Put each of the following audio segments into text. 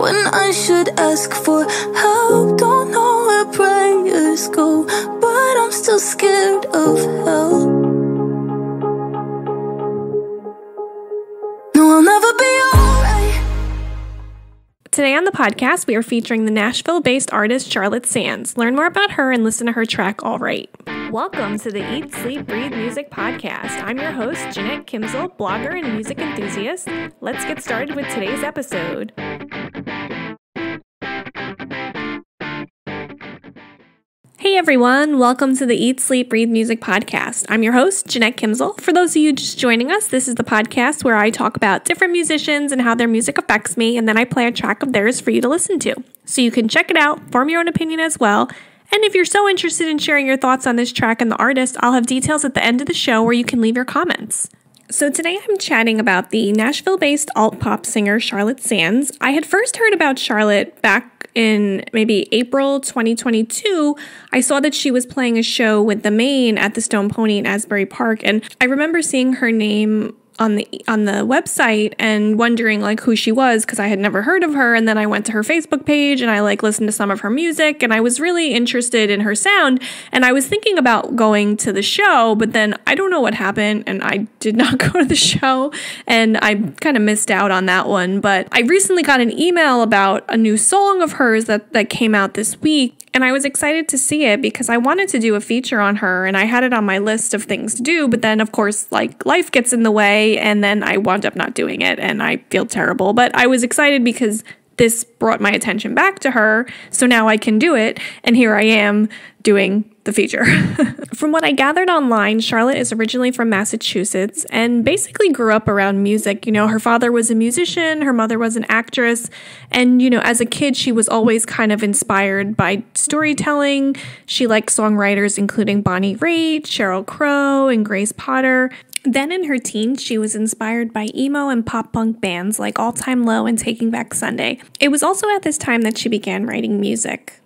when I should ask for help. Don't know where prayers go, but I'm still scared of hell. No, I'll never be alright. Today on the podcast, we are featuring the Nashville-based artist Charlotte Sands. Learn more about her and listen to her track, All Right. Welcome to the Eat, Sleep, Breathe Music podcast. I'm your host, Jeanette Kimzel, blogger and music enthusiast. Let's get started with today's episode. Hey everyone, welcome to the Eat, Sleep, Breathe Music podcast. I'm your host, Jeanette Kimzel. For those of you just joining us, this is the podcast where I talk about different musicians and how their music affects me, and then I play a track of theirs for you to listen to. So you can check it out, form your own opinion as well. And if you're so interested in sharing your thoughts on this track and the artist, I'll have details at the end of the show where you can leave your comments. So today I'm chatting about the Nashville-based alt-pop singer Charlotte Sands. I had first heard about Charlotte back in maybe April 2022. I saw that she was playing a show with The Maine at the Stone Pony in Asbury Park, and I remember seeing her name on the website and wondering like who she was because I had never heard of her. And then I went to her Facebook page and I listened to some of her music, and I was really interested in her sound, and I was thinking about going to the show, but then I don't know what happened and I did not go to the show, and I kind of missed out on that one. But I recently got an email about a new song of hers that came out this week, and I was excited to see it because I wanted to do a feature on her, and I had it on my list of things to do, but then of course life gets in the way, and then I wound up not doing it, and I feel terrible. But I was excited because this brought my attention back to her, so now I can do it, and here I am doing the feature. From what I gathered online, Charlotte is originally from Massachusetts and basically grew up around music. You know, her father was a musician, her mother was an actress, and, you know, as a kid, she was always kind of inspired by storytelling. She liked songwriters including Bonnie Raitt, Sheryl Crow, and Grace Potter. Then in her teens, she was inspired by emo and pop punk bands like All Time Low and Taking Back Sunday. It was also at this time that she began writing music.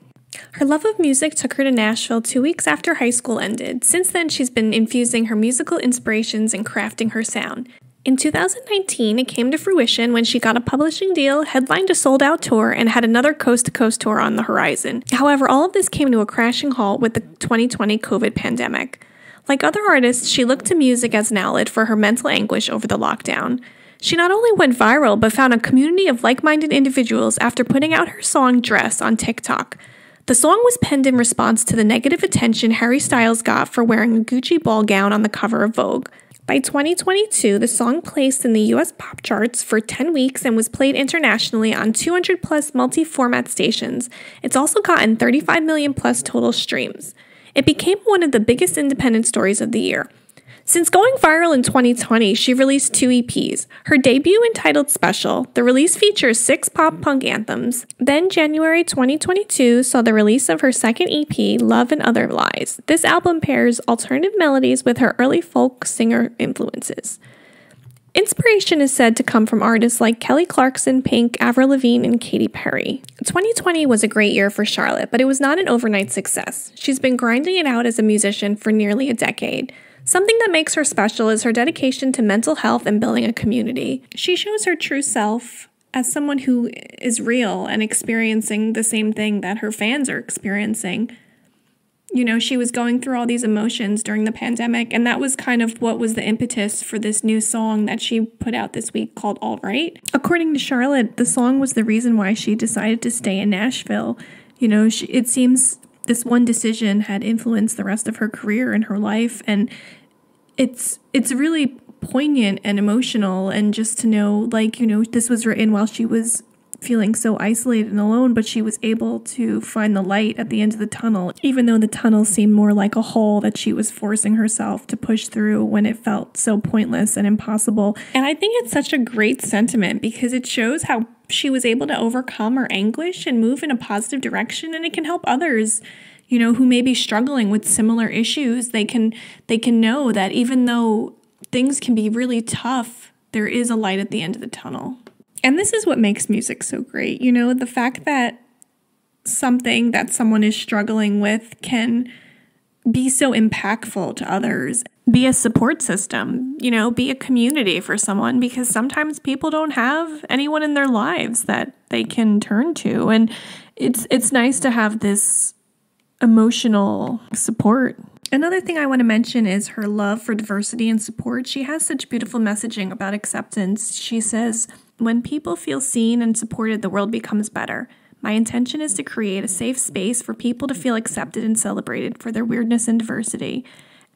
Her love of music took her to Nashville 2 weeks after high school ended. Since then, she's been infusing her musical inspirations and crafting her sound. In 2019, it came to fruition when she got a publishing deal, headlined a sold-out tour, and had another coast-to-coast tour on the horizon. However, all of this came to a crashing halt with the 2020 COVID pandemic. Like other artists, she looked to music as an outlet for her mental anguish over the lockdown. She not only went viral, but found a community of like-minded individuals after putting out her song Dress on TikTok. The song was penned in response to the negative attention Harry Styles got for wearing a Gucci ball gown on the cover of Vogue. By 2022, the song placed in the US pop charts for 10 weeks and was played internationally on 200-plus multi-format stations. It's also gotten 35 million-plus total streams. It became one of the biggest independent stories of the year. Since going viral in 2020, she released 2 EPs. Her debut, entitled Special, the release features 6 pop-punk anthems. Then January 2022 saw the release of her second EP, Love and Other Lies. This album pairs alternative melodies with her early folk singer influences. Inspiration is said to come from artists like Kelly Clarkson, Pink, Avril Lavigne, and Katy Perry. 2020 was a great year for Charlotte, but it was not an overnight success. She's been grinding it out as a musician for nearly a decade. Something that makes her special is her dedication to mental health and building a community. She shows her true self as someone who is real and experiencing the same thing that her fans are experiencing. You know, she was going through all these emotions during the pandemic, and that was kind of what was the impetus for this new song that she put out this week called All Right. According to Charlotte, the song was the reason why she decided to stay in Nashville. You know, it seems this one decision had influenced the rest of her career and her life, and it's really poignant and emotional, and just to know, like, you know, this was written while she was feeling so isolated and alone, but she was able to find the light at the end of the tunnel, even though the tunnel seemed more like a hole that she was forcing herself to push through when it felt so pointless and impossible. And I think it's such a great sentiment because it shows how she was able to overcome her anguish and move in a positive direction, and it can help others, you know, who may be struggling with similar issues. They can know that even though things can be really tough, there is a light at the end of the tunnel. And this is what makes music so great. You know, the fact that something that someone is struggling with can be so impactful to others. be a support system, be a community for someone, because sometimes people don't have anyone in their lives that they can turn to. And it's nice to have this emotional support. Another thing I want to mention is her love for diversity and support. She has such beautiful messaging about acceptance. She says, "When people feel seen and supported, the world becomes better. My intention is to create a safe space for people to feel accepted and celebrated for their weirdness and diversity."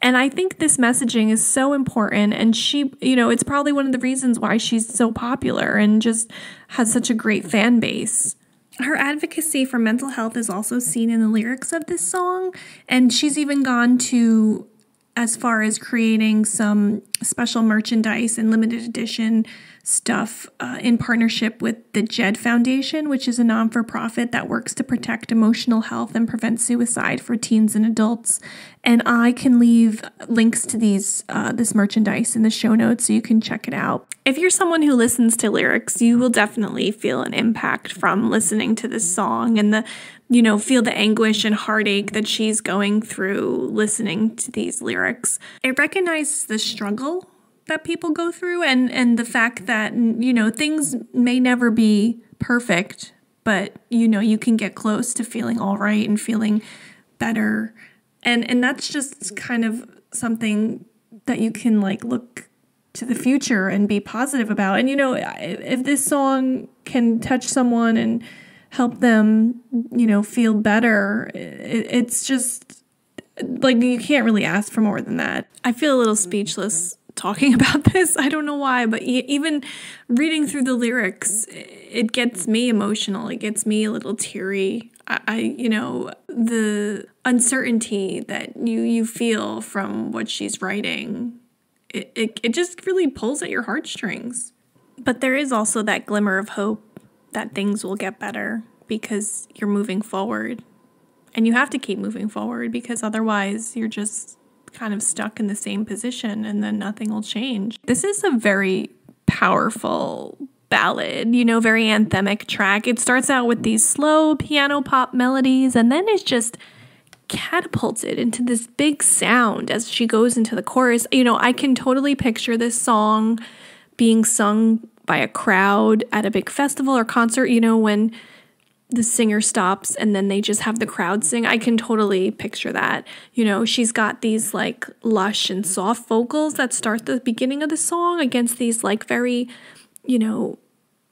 And I think this messaging is so important. And she, it's probably one of the reasons why she's so popular and just has such a great fan base. Her advocacy for mental health is also seen in the lyrics of this song. And she's even gone to as far as creating some special merchandise and limited edition stuff in partnership with the JED Foundation, which is a non-for-profit that works to protect emotional health and prevent suicide for teens and adults. And I can leave links to this merchandise in the show notes so you can check it out. If you're someone who listens to lyrics, you will definitely feel an impact from listening to this song and feel the anguish and heartache that she's going through listening to these lyrics. It recognizes the struggle that people go through and the fact that, things may never be perfect, but, you can get close to feeling all right and feeling better. And that's just kind of something that you can look to the future and be positive about. And, if this song can touch someone and help them, feel better, it's just you can't really ask for more than that. I feel a little speechless talking about this. I don't know why, but even reading through the lyrics, it gets me emotional. It gets me a little teary. The uncertainty that you feel from what she's writing, it just really pulls at your heartstrings. But there is also that glimmer of hope that things will get better because you're moving forward. And you have to keep moving forward because otherwise you're just kind of stuck in the same position and then nothing will change. This is a very powerful ballad, very anthemic track. It starts out with these slow piano pop melodies and then it's just catapulted into this big sound as she goes into the chorus. I can totally picture this song being sung by a crowd at a big festival or concert, when the singer stops and then they just have the crowd sing. I can totally picture that. She's got these lush and soft vocals that start the beginning of the song against these very,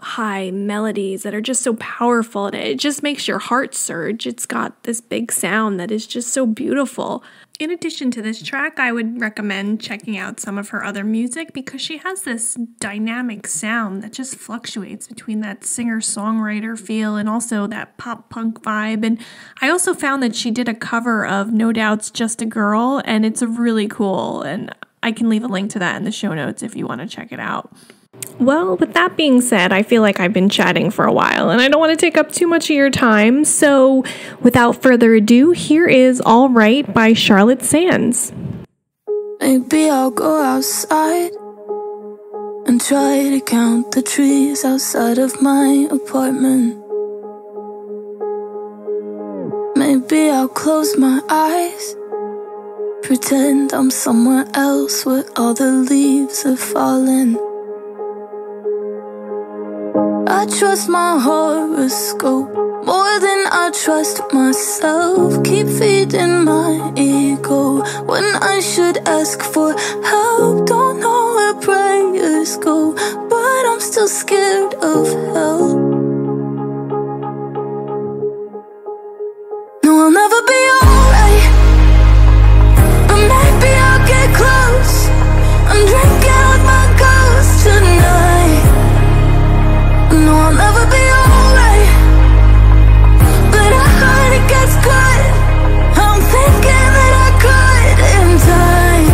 high melodies that are just so powerful. And it just makes your heart surge. It's got this big sound that is just so beautiful. In addition to this track, I would recommend checking out some of her other music because she has this dynamic sound that just fluctuates between that singer-songwriter feel and also that pop-punk vibe. And I also found that she did a cover of No Doubt's Just a Girl, and it's really cool. And I can leave a link to that in the show notes if you want to check it out. Well, with that being said, I feel like I've been chatting for a while and I don't want to take up too much of your time. So without further ado, here is All Right by Charlotte Sands. Maybe I'll go outside and try to count the trees outside of my apartment. Maybe I'll close my eyes, pretend I'm somewhere else where all the leaves have fallen. I trust my horoscope more than I trust myself. Keep feeding my ego when I should ask for help. Don't know where prayers go, but I'm still scared of help. No, I'll never be alright, but maybe I'll get close. I'm drinking with my ghost tonight. No, I'll never be alright, but I heard it gets good. I'm thinking that I could in time.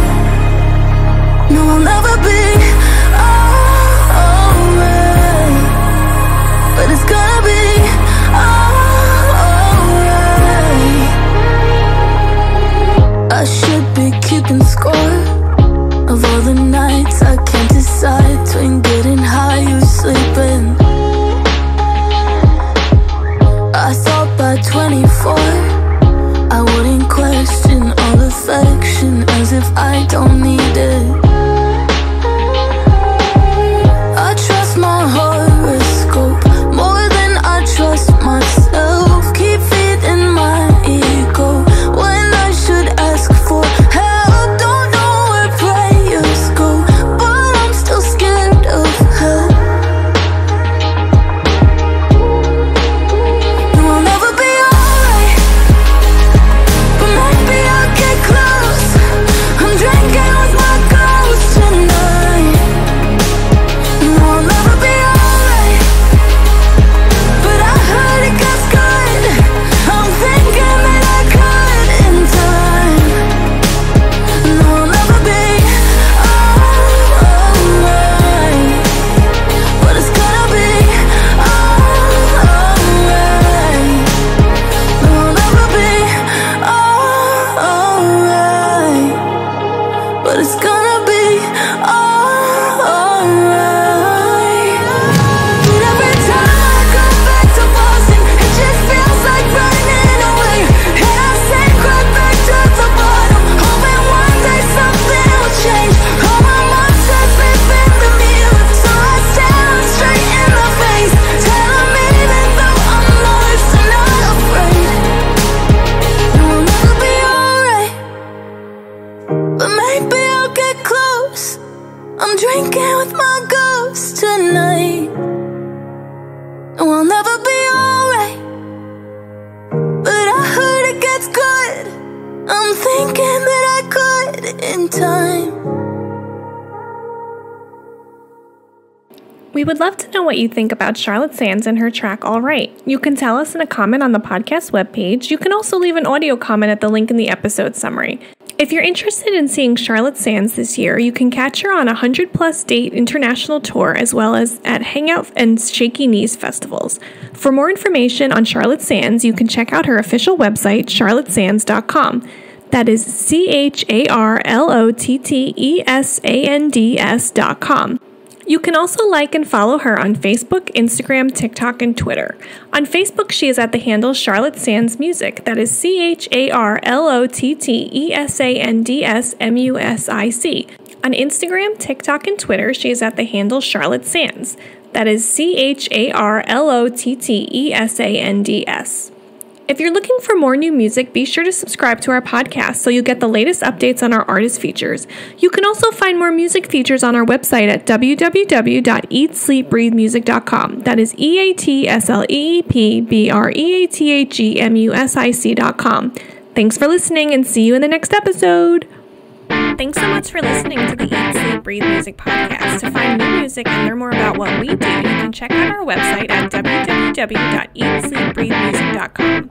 No, I'll never be alright. We would love to know what you think about Charlotte Sands and her track All Right. You can tell us in a comment on the podcast webpage. You can also leave an audio comment at the link in the episode summary. If you're interested in seeing Charlotte Sands this year, you can catch her on a 100-plus date international tour as well as at Hangout and Shaky Knees festivals. For more information on Charlotte Sands, you can check out her official website, charlottesands.com. That is CharlotteSands.com. You can also like and follow her on Facebook, Instagram, TikTok, and Twitter. On Facebook, she is at the handle Charlotte Sands Music. That is CharlotteSandsMusic. On Instagram, TikTok, and Twitter, she is at the handle Charlotte Sands. That is CharlotteSands. If you're looking for more new music, be sure to subscribe to our podcast so you'll get the latest updates on our artist features. You can also find more music features on our website at www.eatsleepbreathemusic.com. That is EATSLEEPBREATHGMUSIC.com. Thanks for listening and see you in the next episode. Thanks so much for listening to the Eat, Sleep, Breathe Music podcast. To find new music and learn more about what we do, you can check out our website at www.eatsleepbreathemusic.com.